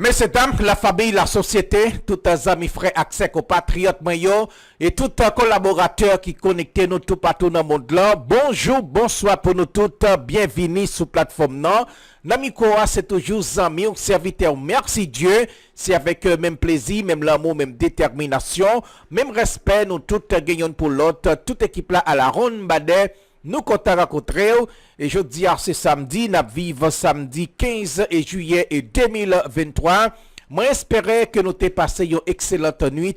Messieurs, dames, la famille, la société, tous les amis, frères, accès compatriotes, et tous les collaborateurs qui connectent nous tout partout dans le monde là. Bonjour, bonsoir pour nous toutes. Bienvenue sur la plateforme non. Namikoa, c'est toujours amis, un serviteur. Merci Dieu. C'est avec même plaisir, même l'amour, même détermination, même respect, nous toutes gagnons pour l'autre. Toute équipe là à la ronde badet. Nous comptons rencontrer et je dis à ce samedi, nous vivons samedi 15 juillet 2023. Moi espérais que nous t'ai passé une excellente nuit.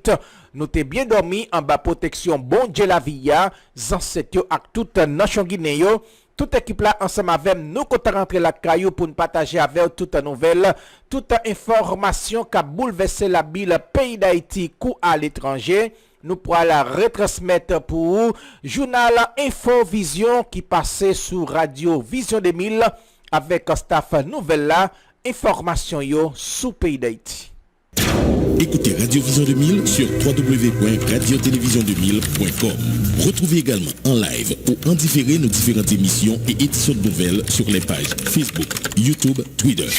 Nous t'ai bien dormi en bas protection bon Dieu la vie. Zancetio avec toute nation guinéenne. Toute équipe là ensemble avec nous comptons rentrer la caillou pour nous partager avec toute nouvelle, toute information qui a bouleversé la vie, le pays d'Haïti ou à l'étranger. Nous pourrons la retransmettre pour journal Infovision qui passait sur Radio Vision 2000 avec un staff nouvelle là, information yo sous pays d'Haïti. Écoutez Radio Vision 2000 sur www.radiotelevision2000.com. Retrouvez également en live ou en différé nos différentes émissions et éditions de nouvelles sur les pages Facebook, YouTube, Twitter.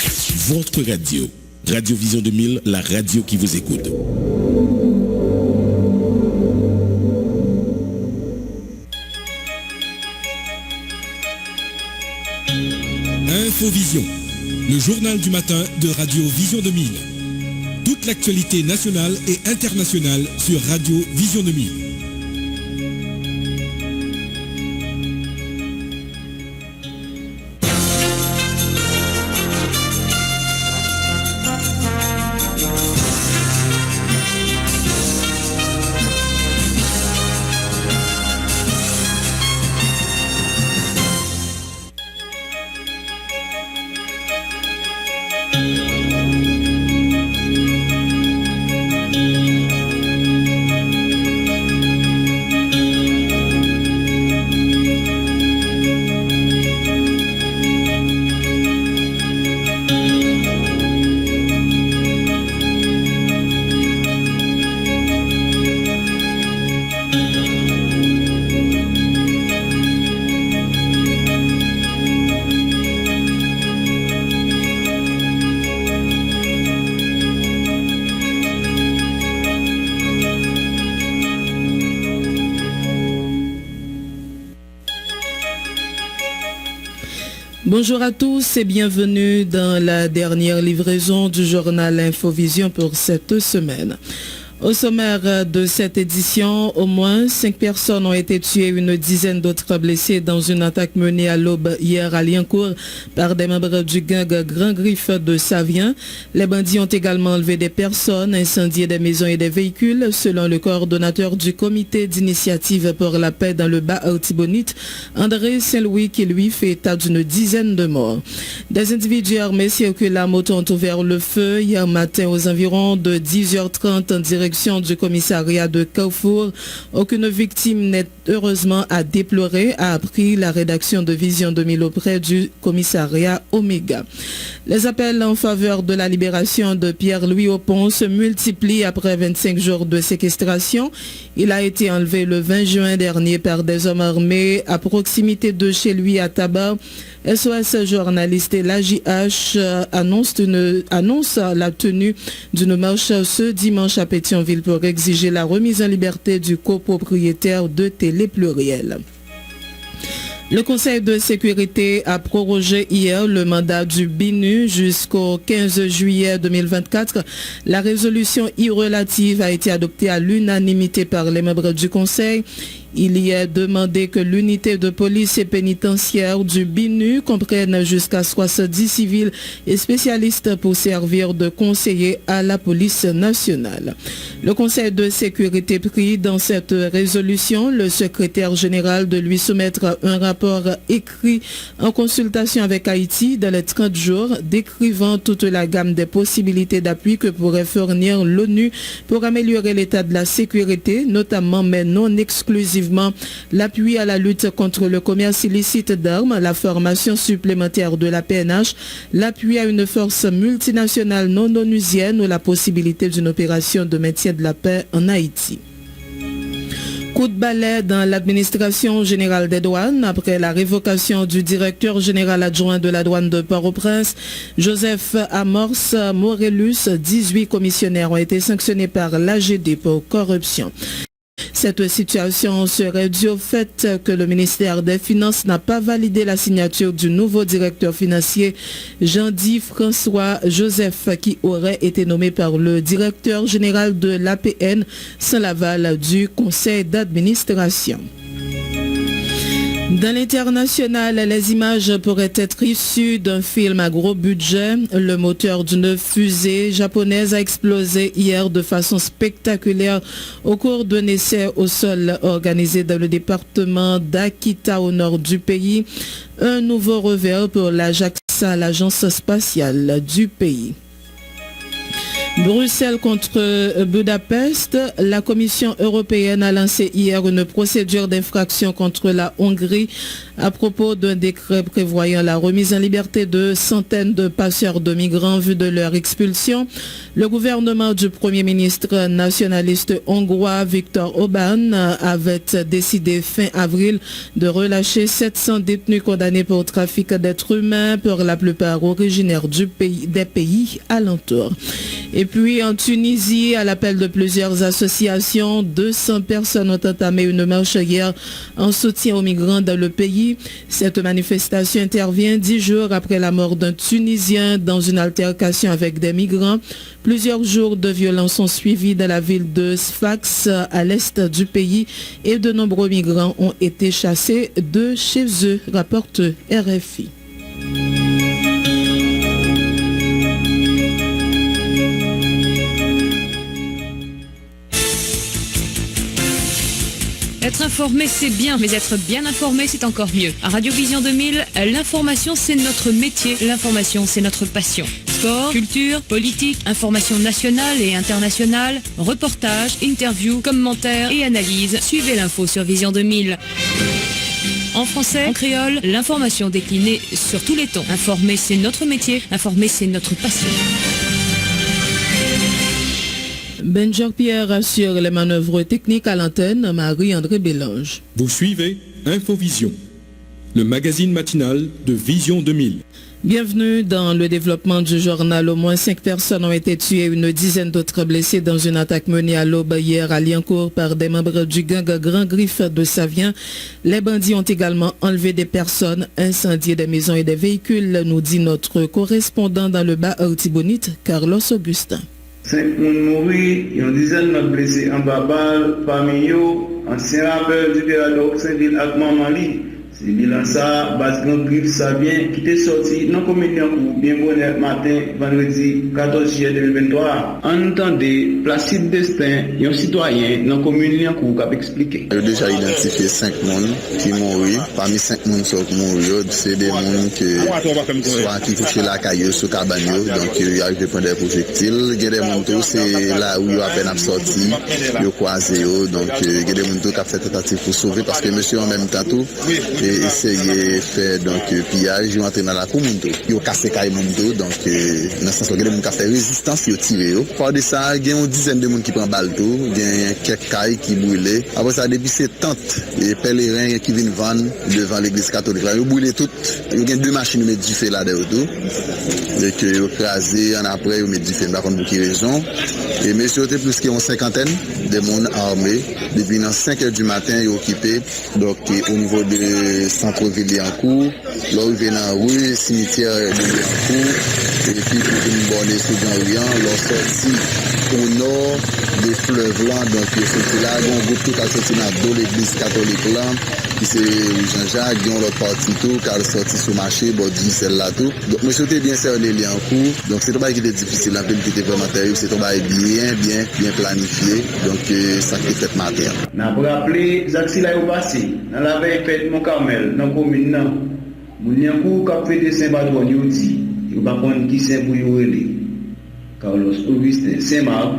Votre radio, Radio Vision 2000, la radio qui vous écoute. Infovision, le journal du matin de Radio Vision 2000. Toute l'actualité nationale et internationale sur Radio Vision 2000. Bonjour à tous et bienvenue dans la dernière livraison du journal Infovision pour cette semaine. Au sommaire de cette édition, au moins 5 personnes ont été tuées, une dizaine d'autres blessées dans une attaque menée à l'aube hier à Liancourt par des membres du gang Grand Griffe de Savien. Les bandits ont également enlevé des personnes, incendié des maisons et des véhicules, selon le coordonnateur du comité d'initiative pour la paix dans le Bas-Artibonite, André Saint-Louis, qui lui fait état d'une dizaine de morts. Des individus armés circulent à moto ont ouvert le feu hier matin aux environs de 10h30 en direction du commissariat de Carrefour. Aucune victime n'est heureusement à déplorer, a appris la rédaction de Vision 2000 auprès du commissariat Omega. Les appels en faveur de la libération de Pierre-Louis Opon se multiplient après 25 jours de séquestration. Il a été enlevé le 20 juin dernier par des hommes armés à proximité de chez lui à Tabar. SOS journaliste et l'AJH annonce la tenue d'une marche ce dimanche à Pétionville pour exiger la remise en liberté du copropriétaire de Télé Pluriel. Le Conseil de sécurité a prorogé hier le mandat du BINU jusqu'au 15 juillet 2024. La résolution relative a été adoptée à l'unanimité par les membres du Conseil. Il y est demandé que l'unité de police et pénitentiaire du BINU comprenne jusqu'à 70 civils et spécialistes pour servir de conseillers à la police nationale. Le Conseil de sécurité prie dans cette résolution le secrétaire général de lui soumettre un rapport écrit en consultation avec Haïti dans les 30 jours, décrivant toute la gamme des possibilités d'appui que pourrait fournir l'ONU pour améliorer l'état de la sécurité, notamment mais non exclusivement l'appui à la lutte contre le commerce illicite d'armes, la formation supplémentaire de la PNH, l'appui à une force multinationale non onusienne ou la possibilité d'une opération de maintien de la paix en Haïti. Coup de balai dans l'administration générale des douanes après la révocation du directeur général adjoint de la douane de Port-au-Prince, Joseph Amorce Morellus. 18 commissionnaires ont été sanctionnés par l'AGD pour corruption. Cette situation serait due au fait que le ministère des Finances n'a pas validé la signature du nouveau directeur financier Jean-Di François Joseph qui aurait été nommé par le directeur général de l'APN sans l'aval du conseil d'administration. Dans l'international, les images pourraient être issues d'un film à gros budget. Le moteur d'une fusée japonaise a explosé hier de façon spectaculaire au cours d'un essai au sol organisé dans le département d'Akita au nord du pays. Un nouveau revers pour la JAXA, l'agence spatiale du pays. Bruxelles contre Budapest, la Commission européenne a lancé hier une procédure d'infraction contre la Hongrie à propos d'un décret prévoyant la remise en liberté de centaines de passeurs de migrants vus de leur expulsion. Le gouvernement du Premier ministre nationaliste hongrois Viktor Orbán avait décidé fin avril de relâcher 700 détenus condamnés pour trafic d'êtres humains, pour la plupart originaires des pays alentours. Et puis en Tunisie, à l'appel de plusieurs associations, 200 personnes ont entamé une marche hier en soutien aux migrants dans le pays. Cette manifestation intervient 10 jours après la mort d'un Tunisien dans une altercation avec des migrants. Plusieurs jours de violences sont suivis dans la ville de Sfax, à l'est du pays, et de nombreux migrants ont été chassés de chez eux, rapporte RFI. Être informé, c'est bien, mais être bien informé, c'est encore mieux. À Radio Vision 2000, l'information, c'est notre métier. L'information, c'est notre passion. Sport, culture, politique, information nationale et internationale, reportages, interviews, commentaires et analyses. Suivez l'info sur Vision 2000. En français, en créole, l'information déclinée sur tous les tons. Informer, c'est notre métier. Informer, c'est notre passion. Benjor Pierre assure les manœuvres techniques à l'antenne, Marie-André Bélange. Vous suivez Infovision, le magazine matinal de Vision 2000. Bienvenue dans le développement du journal. Au moins 5 personnes ont été tuées, une dizaine d'autres blessées dans une attaque menée à l'aube hier à Liancourt par des membres du gang Grand Griffe de Savien. Les bandits ont également enlevé des personnes, incendié des maisons et des véhicules, nous dit notre correspondant dans le bas Artibonite, Carlos Augustin. 5 personnes mortes, une dizaine de blessés en babal, parmi eux, ancien rappel du Péradox Saint-Ville avec Mamali. C'est bilan ça, base Grand Griffe Savien qui était sorti dans la commune de bien bon matin, vendredi 14 juillet 2023. En entendant Placide Destin, un citoyen dans la commune de Liancourt qui a expliqué. J'ai déjà identifié 5 personnes qui mourent. Parmi 5 personnes qui mourent, c'est des personnes qui touchent la caillou sur cabane, donc ils arrivent à prendre des projectiles. Il y a des personnes c'est là où ils ont à peine sorti, ils ont croisé, donc il y a des personnes qui ont fait tentative pour sauver parce que monsieur en même temps tout. Essayer de faire pillage, ils ont entré dans la commune, ils ont cassé les monde, donc dans ce sens, il y a des gens qui ont fait résistance, ils ont tiré. Par de ça, il y a une dizaine de monde qui prennent balle, il y a quelques cailles qui brûlent. Après ça, depuis ces tentes et pèlerins qui viennent vendre devant l'église catholique, ils ont brûlé toutes. Il y a 2 machines qui mettent du feu là-dedans, et ils ont crasé, en après, ils mettent du feu, par contre, pour quelle raison. Et messieurs, il y a plus qu'une cinquantaine de monde armés. Depuis 5h du matin, ils ont occupé, donc au niveau de centre-ville Liancourt, là où ils viennent en rue, cimetière de Liancourt, et puis pour une bornée sous Jean-Rian, leur sorti au nord des fleuves là, donc ils sont là, donc groupe tout a sorti dans l'église catholique là, qui c'est Jean-Jacques, ils ont leur parti tout, car sorti sur le marché, bon, celle-là tout. Donc, monsieur, c'était bien cerné Liancourt, donc c'est un travail qui était difficile, la peine qui était vraiment terrible, c'est un travail bien planifié, donc ça qui est fait matin. On a rappelé, Zaxi là est passé, dans la veille fête Mont-Carmel, dans la commune, mon Liancourt qui a fait des Saint-Patron, il dit, il va prendre qui c'est pour y Carlos Augustin Saint-Marc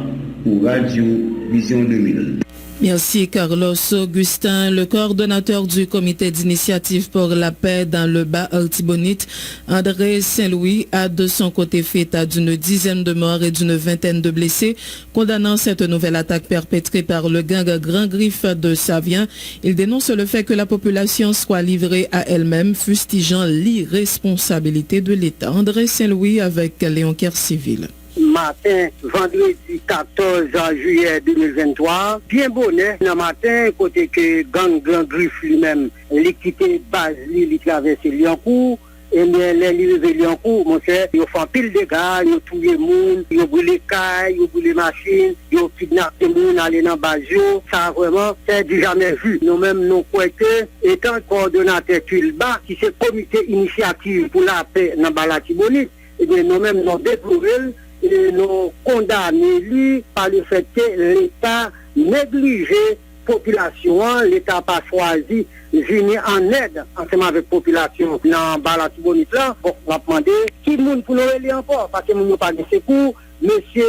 pour Radio Vision 2000. Merci Carlos Augustin. Le coordonnateur du comité d'initiative pour la paix dans le Bas-Artibonite, André Saint-Louis, a de son côté fait état d'une dizaine de morts et d'une vingtaine de blessés. Condamnant cette nouvelle attaque perpétrée par le gang Grand Griffe de Savien, il dénonce le fait que la population soit livrée à elle-même, fustigeant l'irresponsabilité de l'État. André Saint-Louis avec Léon Kercivil. Matin, vendredi 14 juillet 2023, bien bonnet, le matin, côté que gang Grand Griffe lui-même, il quitté Basli, il traverse Liancourt, et bien, les livres Liancourt, mon cher, ils font pile de gars, ils tuent les gens, ils brûlent les cailles, ils brûlent les machines, ils kidnappent les gens, aller dans Bazio, ça vraiment, c'est du jamais vu. Nous-mêmes, nous croyons que, étant coordonnateur Tulba, qui c'est comité initiative pour la paix dans Balatibonite, et bien, nous-mêmes, nous déplorons et nous condamnons lui par le fait que l'État néglige la population, l'État n'a pas choisi de venir en aide ensemble avec la population dans Balatibonite là. Bon, on va demander qui monde pour nous aider encore, parce que nous n'avons pas de secours, monsieur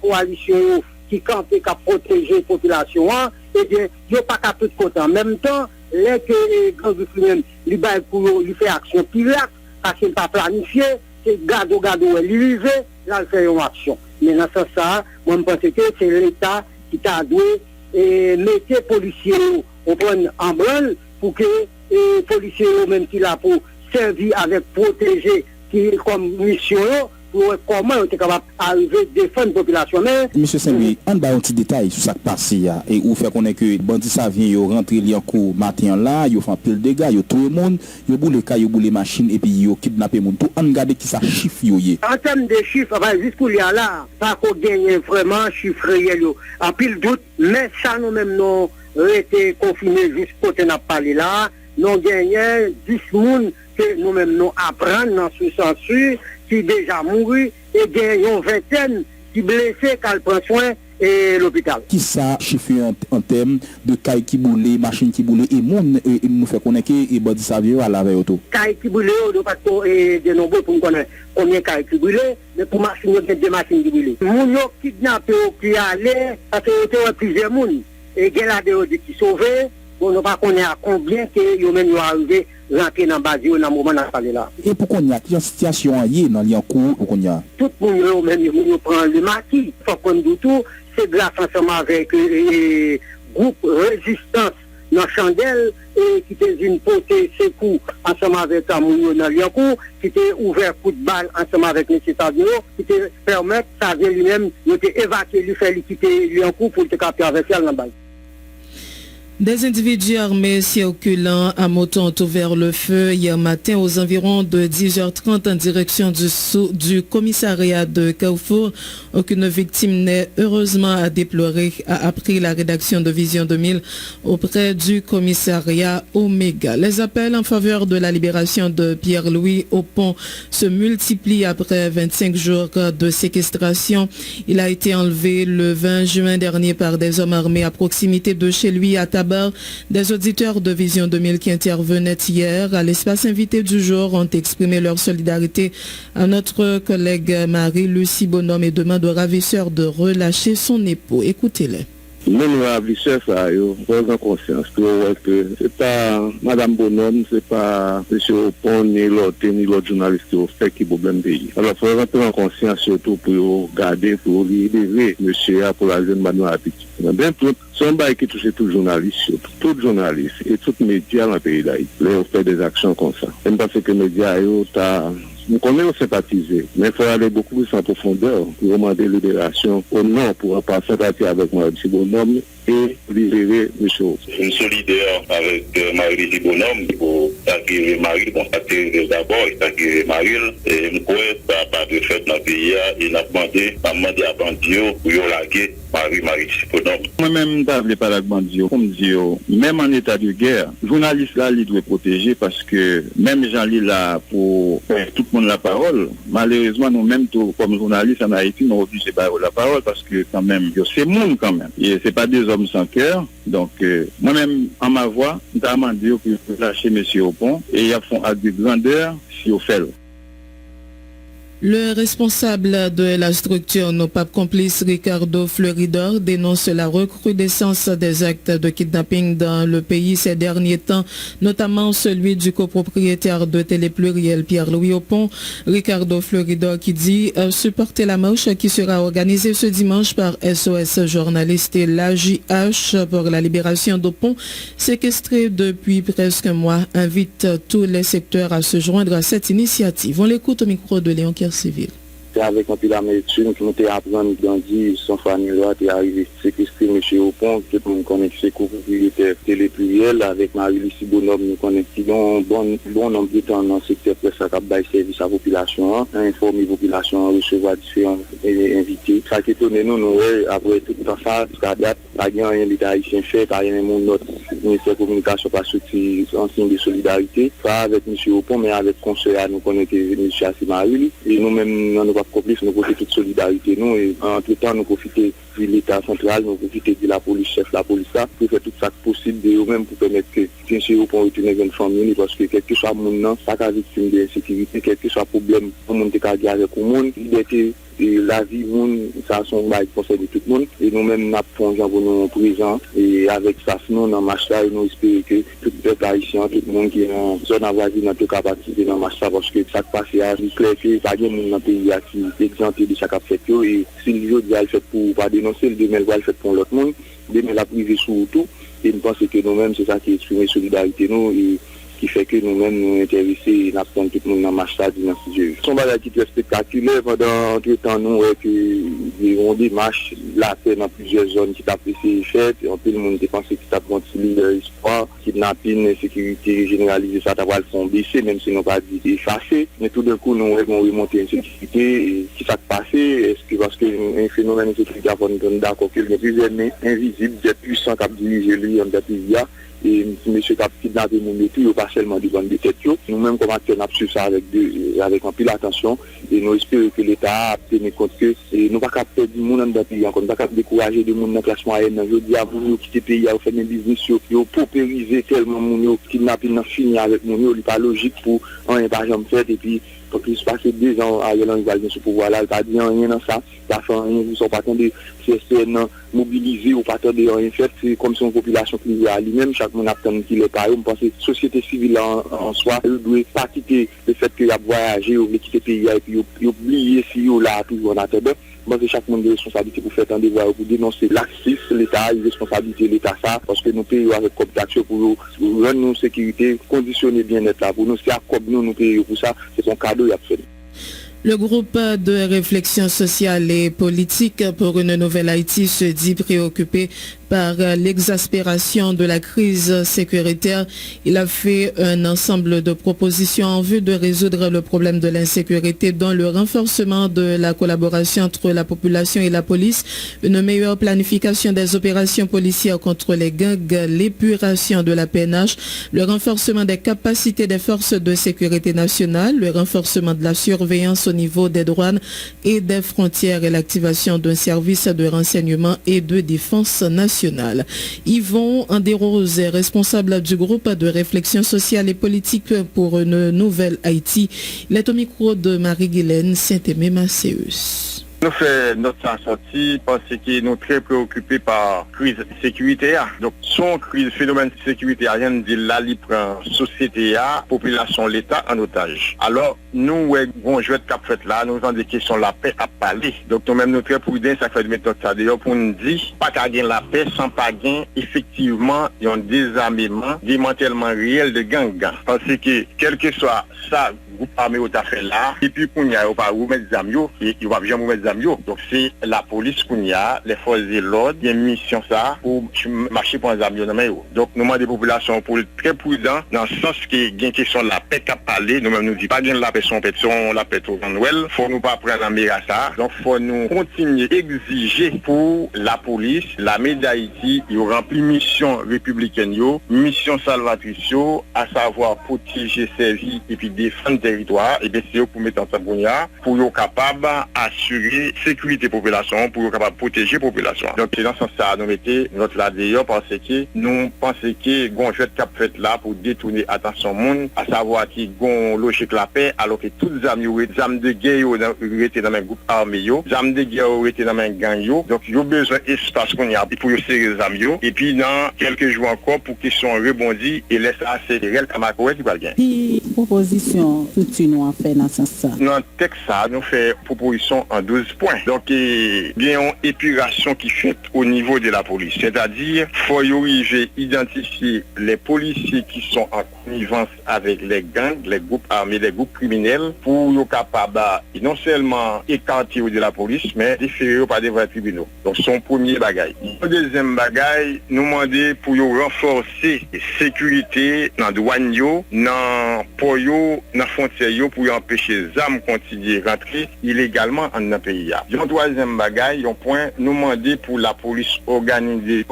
coalition qui campe et qui a protégé la population, et bien, il n'y a pas qu'à tout côté. En même temps, les que lui-même, il fait action pirate, parce qu'il n'a pas planifié, c'est gado, il là, il fait une action. Mais dans ce sens, moi, je pense que c'est l'État qui t'a doué et mettre les policiers en branle pour que les policiers, même qui là pour servir avec protéger, qui comme mission, pour comment on est capable d'arriver à défendre la population. Monsieur Saint-Louis, on a un petit détail sur ce qui passe là. Et où fait qu'on est que bandits Savien, ils rentrent en cours matin là, ils font pile de dégâts, ils tuent le monde, ils boulent les cas, ils boulent les machines et puis ils kidnappent le monde. Tout on regarde qui ça chiffre yoye. En termes de chiffres, jusqu'où il y a là, pas qu'on gagne vraiment chiffre réel. En pile doute, mais ça nous-mêmes nous été confinés jusqu'au côté n'a parlé là, nous gagnons 10 personnes que nous-mêmes nous apprenons dans ce sens qui déjà mouru et gagnons une vingtaine qui blessés quand prend soin et l'hôpital. Qui ça chiffre en termes de cailles qui boulent, machines qui boulent et monde nous fait connaître et bandi Savio à la veille auto. Cailles qui boulent parce que de nombreux pour connaître combien cailles qui boulent mais pour machines il y a des machines qui boulent. Moun yo kidnappé qui allait parce que il y a plusieurs monde et il y a des qui sauvés. Bon, nous ne pas connaître à combien que yo même yo arrivé rentrer dans Bazio dans moment n'a parlé là. Et pour qu'on y a quelle situation y dans Liancourt pour qu'on y a tout le monde même yo prend le maquis. Faut qu'on dise tout, c'est grâce ensemble avec groupe résistance dans Chandelle et qui était une potée secours ensemble avec Amounio dans Liancourt qui était ouvert coup de balle ensemble avec M. Savio qui était permettre Savio lui-même de évacuer lui faire quitter Liancourt pour te capter avec elle dans Bazio. Des individus armés circulant à moto ont ouvert le feu hier matin aux environs de 10h30 en direction du commissariat de Carrefour. Aucune victime n'est heureusement à déplorer, a appris la rédaction de Vision 2000 auprès du commissariat Omega. Les appels en faveur de la libération de Pierre-Louis Aupont se multiplient après 25 jours de séquestration. Il a été enlevé le 20 juin dernier par des hommes armés à proximité de chez lui à Tabar. Des auditeurs de Vision 2000 qui intervenaient hier à l'espace invité du jour ont exprimé leur solidarité à notre collègue Marie-Lucie Bonhomme et demandent au ravisseur de relâcher son époux. Écoutez-les. Nous ravisseurs, ça, nous prenons conscience que c'est pas Madame Bonhomme, c'est pas M. Opon, ni l'autre journaliste qui fait qui problème pays. Alors, il faut rentrer en conscience surtout pour garder, pour libérer monsieur pour la jeune Manon Apiti. Bien, c'est un bail qui touche tout journaliste, tout journaliste et tout média dans le pays d'Haïti. Là, on fait des actions comme ça. Même parce que les médias, nous connaissons sympathiser, mais il faut aller beaucoup plus en profondeur pour demander libération au nom, pour pas sympathiser avec moi, M. Bonhomme, et libérer M. Je suis solidaire avec Marie-Lucie Bonhomme pour acquérir Marie, bon, acquérir d'abord, acquérir Marie, et je crois pas de fait dans le pays, et n'a demandé à Bandio pour laguer Marie-Lucie Bonhomme. Moi-même, je ne pas la Bandio, comme dire, même en état de guerre, journaliste là, il doit protéger parce que même Jean-Lis là, pour faire tout le monde la parole, malheureusement, nous-mêmes, comme journalistes en Haïti, nous obligés de la parole parce que quand même, c'est monde quand même. Et c'est pas des hommes sans cœur. Donc, moi-même, en ma voix, je demandé pour lâcher M. Opon et ils font acte de grandeur si au fait. Le responsable de la structure No Pape Complice, Ricardo Fleuridor, dénonce la recrudescence des actes de kidnapping dans le pays ces derniers temps, notamment celui du copropriétaire de Télépluriel Pierre-Louis Opon. Ricardo Fleuridor qui dit supporter la marche qui sera organisée ce dimanche par SOS Journalistes et l'AJH pour la libération d'Opon, séquestré depuis presque un mois, invite tous les secteurs à se joindre à cette initiative. On l'écoute au micro de Léon Civil. C'est avec un peu la médecine qui nous a appris Gandhi, son famille là, est arrivé séquestrer M. Opon, tout le monde connaît ses copropriétaires Télépluriel, avec Marie-Lucie Bonhomme, nous connaissons bon nombre de temps dans le secteur presse à Cap-Bail service à la population, informer la population, recevoir différents invités. Ça qui étonne nous, après tout ça, jusqu'à date, pas rien l'État haïtien fait, pas rien mon notre ministère de la communication pas sorti en signe de solidarité, pas avec M. Opon, mais avec conseil, nous connaissons M. Assimari, et nous-mêmes, nous complice, nous profitons de solidarité, nous, et entre-temps, nous profitons de l'État central, nous profitons de la police, chef de la police, pour faire tout ça possible de eux-mêmes pour permettre que, bien sûr, pour retourner dans une famille, parce que quel que soit mon nom, pas qu'à victime d'insécurité, quel que soit problème, tout le monde est qu'à garder avec le monde, liberté, et la vie, ça sont des conseils de tout le monde, et nous-mêmes, nous avons pour nous présents, et avec ça, nous, dans le match là, nous espérons que tout le peuple haïtien, tout le monde qui est en zone avoisinée, dans tout cas, participer dans le match là, parce que ça passe à clair que pas de monde dans le pays qui est exempté de chaque fait, et si le jeu doit le faire pour pas dénoncer, le demain va le faire pour l'autre monde, demain la privé sur tout, et nous pensons que nous-mêmes, c'est ça qui exprime solidarité, nous, et qui fait que nous-mêmes nous intéressés et nous apprenons tout le monde dans le match là, dans ce jeu. Son bagage qui est spectaculaire, pendant tout le temps, nous, on démarche la paix dans plusieurs zones qui t'a apprécié fait, et tout le monde a pensé que ça continue l'espoir, kidnapping, insécurité généralisée, ça t'a le fond baisser, même si nous pas dit effacer, mais tout d'un coup, nous avons remonté l'insécurité, et qui s'est passé, est-ce que parce qu'un phénomène d'insécurité, on est d'accord qu'il y a plusieurs mains invisibles, des puissants qui ont dirigé lui, en Gapivia, et M. Cap kidnappé mon métier, il n'y a pas seulement du bande de tête. Nous-mêmes, comme acteurs, nous avons su ça avec un peu d'attention et nous espérons que l'État a tenu compte que nous ne pouvons pas perdre du monde dans le pays, nous ne pouvons pas décourager du monde dans la classe moyenne. Je dis à vous, quitter le pays, vous faites un business, vous paupériser tellement mon kidnappé, vous finir avec mon ce n'est pas logique pour un pas jamais fait et puis pour qu'il se passe 2 ans à Yélan, il va venir ce pouvoir-là, il va dire rien dans ça, il va faire rien, ils ne sont pas attendus, CSPN mobilisés ou pas attendus rien fait, c'est comme si une population qui vit à lui-même, chaque monde attend qu'il est pareil, on pense que la société civile en soi, elle ne doit pas quitter le fait qu'il a voyagé, ou quitter le pays, et puis oublier si il est là, toujours en attendant. Moi, c'est chaque monde de responsabilité pour faire un devoir, pour dénoncer l'axis, l'État, la responsabilité de l'État, ça, parce que nous payons avec cooptation pour rendre nos sécurités, conditionner bien-être là, pour nous, c'est à quoi nous payons pour ça, c'est son cadeau, absolument. Le groupe de réflexion sociale et politique pour une nouvelle Haïti se dit préoccupé par l'exaspération de la crise sécuritaire. Il a fait un ensemble de propositions en vue de résoudre le problème de l'insécurité, dont le renforcement de la collaboration entre la population et la police, une meilleure planification des opérations policières contre les gangs, l'épuration de la PNH, le renforcement des capacités des forces de sécurité nationale, le renforcement de la surveillance au niveau des douanes et des frontières et l'activation d'un service de renseignement et de défense nationale. Yvon Anderose est responsable du groupe de réflexion sociale et politique pour une nouvelle Haïti. Il est au micro de Marie-Guylaine Saint-Aimé-Macéus. Nous faisons notre sortie parce que nous sommes très préoccupés par la crise sécuritaire. Donc, son crise, phénomène sécuritaire, rien de dire là, il prend société, population, l'État en otage. Alors, nous, bon, je vais être cap fait là, nous avons des questions de la paix à parler. Donc, nous-mêmes, nous sommes très prudents, ça fait de méthode ça. D'ailleurs, pour nous dire, pas qu'à gagner la paix sans pas gagner, effectivement, il y a un désarmement, démantèlement réel de gang. Parce que, quel que soit ça, groupe armé au fait là, et puis qu'on y a pas remettre des amis, et il va jamais remettre des amis. Donc c'est la police qu'on y a, les forces de l'ordre, il y a une mission ça pour marcher pour les amis. Donc nous demandons des populations pour être très prudents dans le sens qu'il y a une question de la paix qu'à parler. Nous-mêmes nous disons pas bien la paix son pétion, la paix au Noël. Faut nous pas prendre la mer à ça. Donc faut nous continuer à exiger pour la police, la d'Haïti, il remplit mission républicaine, mission salvatrice, à savoir protéger ses vies et puis défendre territoire, et bien c'est eux pour mettre en Sabounia, pour être capable d'assurer la sécurité de la population, pour être capable de protéger la population. Donc c'est dans ce sens ça nous mettons notre là d'ailleurs parce que nous pensons que gon jeu cap fait là pour détourner attention monde, à savoir qui gon logique la paix alors que toutes les armes de guerre étaient dans un groupe armé, les armes de guerre étaient dans un gang yo. Donc il y a besoin d'espace qu'on y a pour serrer les armes yo. Et puis dans quelques jours encore pour qu'ils soient rebondis et laisse assez réel comme qui va gagner. Qui proposition tout nous en fait dans ce sens? Dans le texte ça nous fait proposition en 12 points. Donc il y a une épuration qui fait au niveau de la police, c'est-à-dire faut y identifier les policiers qui sont en connivence avec les gangs, les groupes armés, les groupes criminels pour être capable non seulement écarter de la police mais déférer par des vrais tribunaux. Donc son premier bagaille. Le deuxième bagaille, nous demander pour renforcer la sécurité dans douane yo, dans port yo, dans frontière yo pour empêcher les armes continuer à rentrer illégalement dans le pays. Le troisième bagaille, un point, nous demander pour la police organiser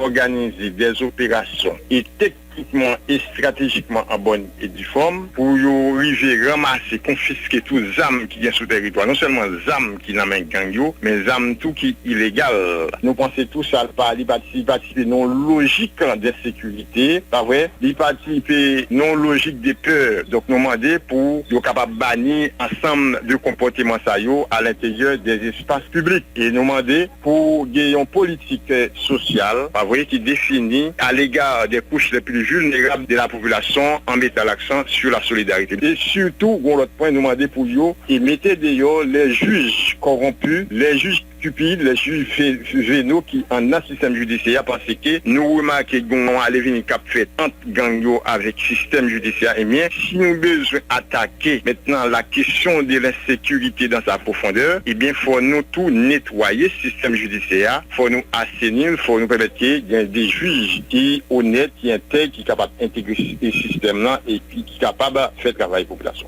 des opérations et techniquement et stratégiquement en bonne et due forme pour arriver ramasser, confisquer tous les armes qui viennent sur le territoire. Non seulement les armes qui n'ont pas gang yo, mais les armes tout qui illégales. Nous pensons tout ça par participer non logique de sécurité, pas vrai? Les participer non logique de peur. Donc nous demandons pour être capable de bannir ensemble de comportements ça yo à l'intérieur des espaces publics. Et nous demandons pour gagner une politique sociale, pas vrai, qui définit à l'égard des couches les plus vulnérables de la population en mettant l'accent sur la solidarité. Et surtout, l'autre point, nous demander pour eux et mettez d'ailleurs les juges corrompus, les juges stupides, les juges vénaux qui en a système judiciaire parce que nous remarquons qu'on allait venir cap fait entre gang avec système judiciaire et bien si nous besoin attaquer maintenant la question de l'insécurité dans sa profondeur, et bien faut nous tout nettoyer le système judiciaire, faut nous assainir, faut nous permettre qu'il y ait des juges qui honnêtes, qui intègrent, qui sont capables d'intégrer ce système-là et qui sont capables de faire travailler la population.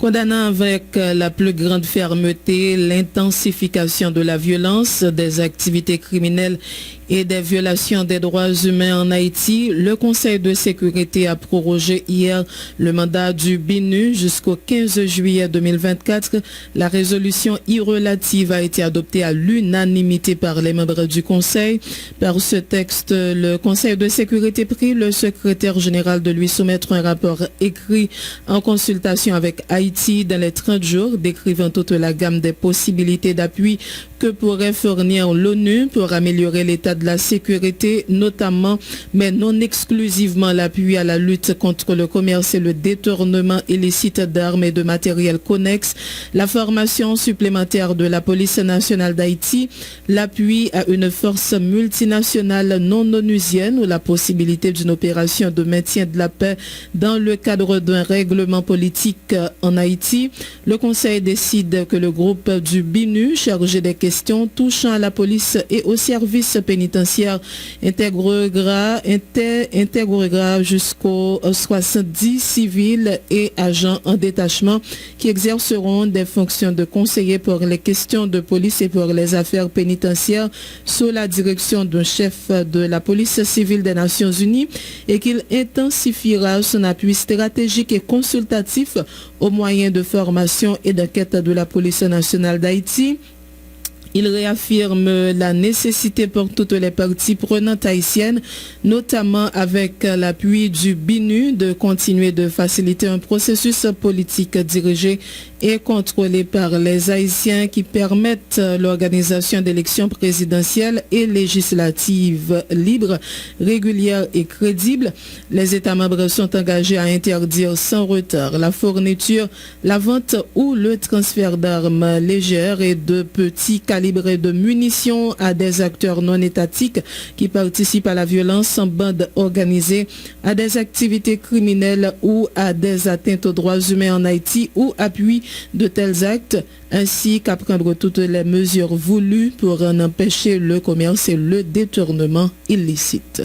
Condamnant avec la plus grande fermeté l'intensification de la violence, des activités criminelles et des violations des droits humains en Haïti, le Conseil de sécurité a prorogé hier le mandat du BINU jusqu'au 15 juillet 2024. La résolution relative a été adoptée à l'unanimité par les membres du Conseil. Par ce texte, le Conseil de sécurité prie le secrétaire général de lui soumettre un rapport écrit en consultation avec Haïti dans les 30 jours, décrivant toute la gamme des possibilités d'appui que pourrait fournir l'ONU pour améliorer l'état de la sécurité, notamment, mais non exclusivement, l'appui à la lutte contre le commerce et le détournement illicite d'armes et de matériel connexe, la formation supplémentaire de la police nationale d'Haïti, l'appui à une force multinationale non onusienne ou la possibilité d'une opération de maintien de la paix dans le cadre d'un règlement politique en Haïti. Le Conseil décide que le groupe du BINU, chargé des questions touchant à la police et au service pénitentiaire, intégrera jusqu'aux 70 civils et agents en détachement qui exerceront des fonctions de conseiller pour les questions de police et pour les affaires pénitentiaires sous la direction d'un chef de la police civile des Nations Unies et qu'il intensifiera son appui stratégique et consultatif aux moyens de formation et d'enquête de la police nationale d'Haïti. Il réaffirme la nécessité pour toutes les parties prenantes haïtiennes, notamment avec l'appui du BINU, de continuer de faciliter un processus politique dirigé et contrôlé par les Haïtiens qui permettent l'organisation d'élections présidentielles et législatives libres, régulières et crédibles. Les États membres sont engagés à interdire sans retard la fourniture, la vente ou le transfert d'armes légères et de petits calibres et de munitions à des acteurs non étatiques qui participent à la violence en bande organisée, à des activités criminelles ou à des atteintes aux droits humains en Haïti ou appui de tels actes, ainsi qu'à prendre toutes les mesures voulues pour en empêcher le commerce et le détournement illicite.